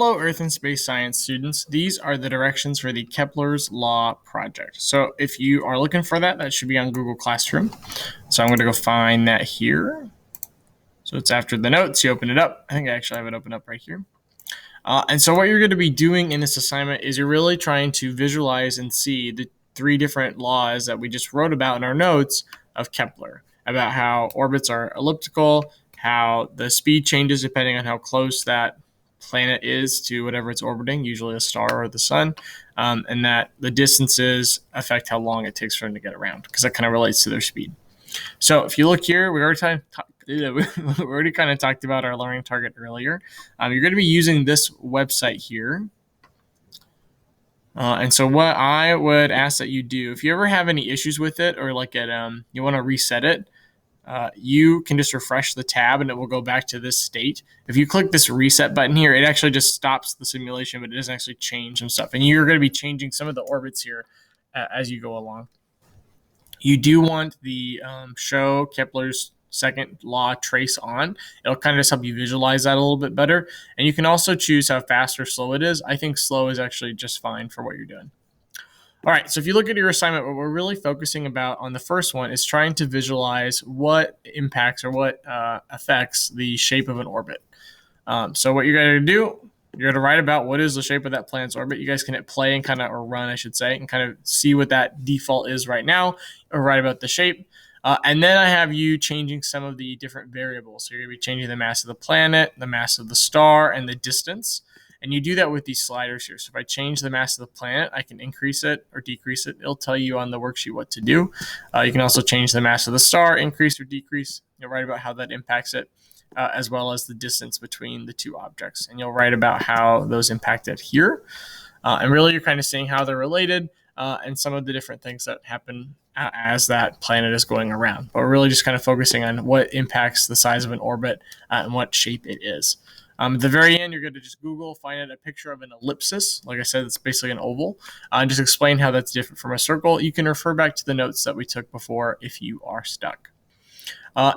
Hello, Earth and Space Science students. These are the directions for the Kepler's Law project. So if you are looking for that, that should be on Google Classroom. So I'm going to go find that here. So it's after the notes. You open it up. I think I actually have it open up right here. And so what you're going to be doing in this assignment is you're really trying to visualize and see the three different laws that we just wrote about in our notes of Kepler, about how orbits are elliptical, how the speed changes depending on how close that planet is to whatever it's orbiting, usually a star or the sun, and that the distances affect how long it takes for them to get around, because that kind of relates to their speed. So if you look here, we already kind of talked about our learning target earlier. You're going to be using this website here. And so what I would ask that you do, if you ever have any issues with it, or like you want to reset it, you can just refresh the tab and it will go back to this state. If you click this reset button here, it actually just stops the simulation, but it doesn't actually change some stuff. And you're going to be changing some of the orbits here as you go along. You do want the show Kepler's second law trace on. It'll kind of just help you visualize that a little bit better. And you can also choose how fast or slow it is. I think slow is actually just fine for what you're doing. All right, so if you look at your assignment, what we're really focusing about on the first one is trying to visualize what impacts or what affects the shape of an orbit. So what you're going to do, you're going to write about what is the shape of that planet's orbit. You guys can hit play and or run, I should say, and kind of see what that default is right now, or write about the shape. And then I have you changing some of the different variables. So you're going to be changing the mass of the planet, the mass of the star, and the distance. And you do that with these sliders here. So if I change the mass of the planet, I can increase it or decrease it. It'll tell you on the worksheet what to do. You can also change the mass of the star, increase or decrease. You'll write about how that impacts it, as well as the distance between the two objects. And you'll write about how those impact it here. And really, you're kind of seeing how they're related and some of the different things that happen as that planet is going around. But we're really just kind of focusing on what impacts the size of an orbit and what shape it is. At the very end, you're going to just Google, find a picture of an ellipsis. Like I said, it's basically an oval. And just explain how that's different from a circle. You can refer back to the notes that we took before if you are stuck.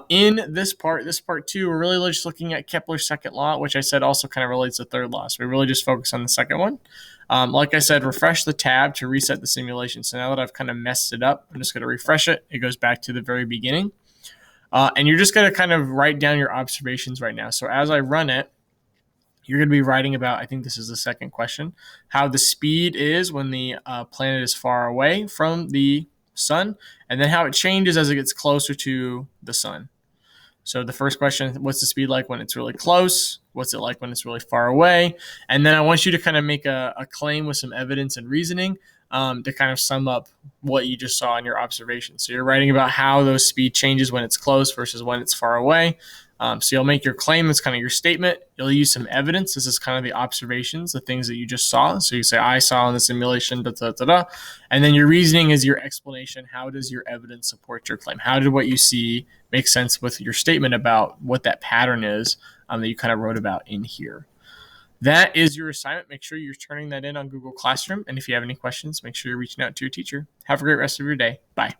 In this part two, we're really just looking at Kepler's second law, which I said also kind of relates to third law. So we really just focus on the second one. Like I said, refresh the tab to reset the simulation. So now that I've kind of messed it up, I'm just going to refresh it. It goes back to the very beginning. And you're just going to kind of write down your observations right now. So as I run it, you're going to be writing about, I think this is the second question, how the speed is when the planet is far away from the sun, and then how it changes as it gets closer to the sun. So the first question, what's the speed like when it's really close? What's it like when it's really far away? And then I want you to kind of make a claim with some evidence and reasoning to kind of sum up what you just saw in your observation. So you're writing about how those speed changes when it's close versus when it's far away. So you'll make your claim, that's kind of your statement. You'll use some evidence. This is kind of the observations, the things that you just saw. So you say, I saw in the simulation, da, da, da, da. And then your reasoning is your explanation. How does your evidence support your claim? How did what you see make sense with your statement about what that pattern is that you kind of wrote about in here? That is your assignment. Make sure you're turning that in on Google Classroom. And if you have any questions, make sure you're reaching out to your teacher. Have a great rest of your day. Bye.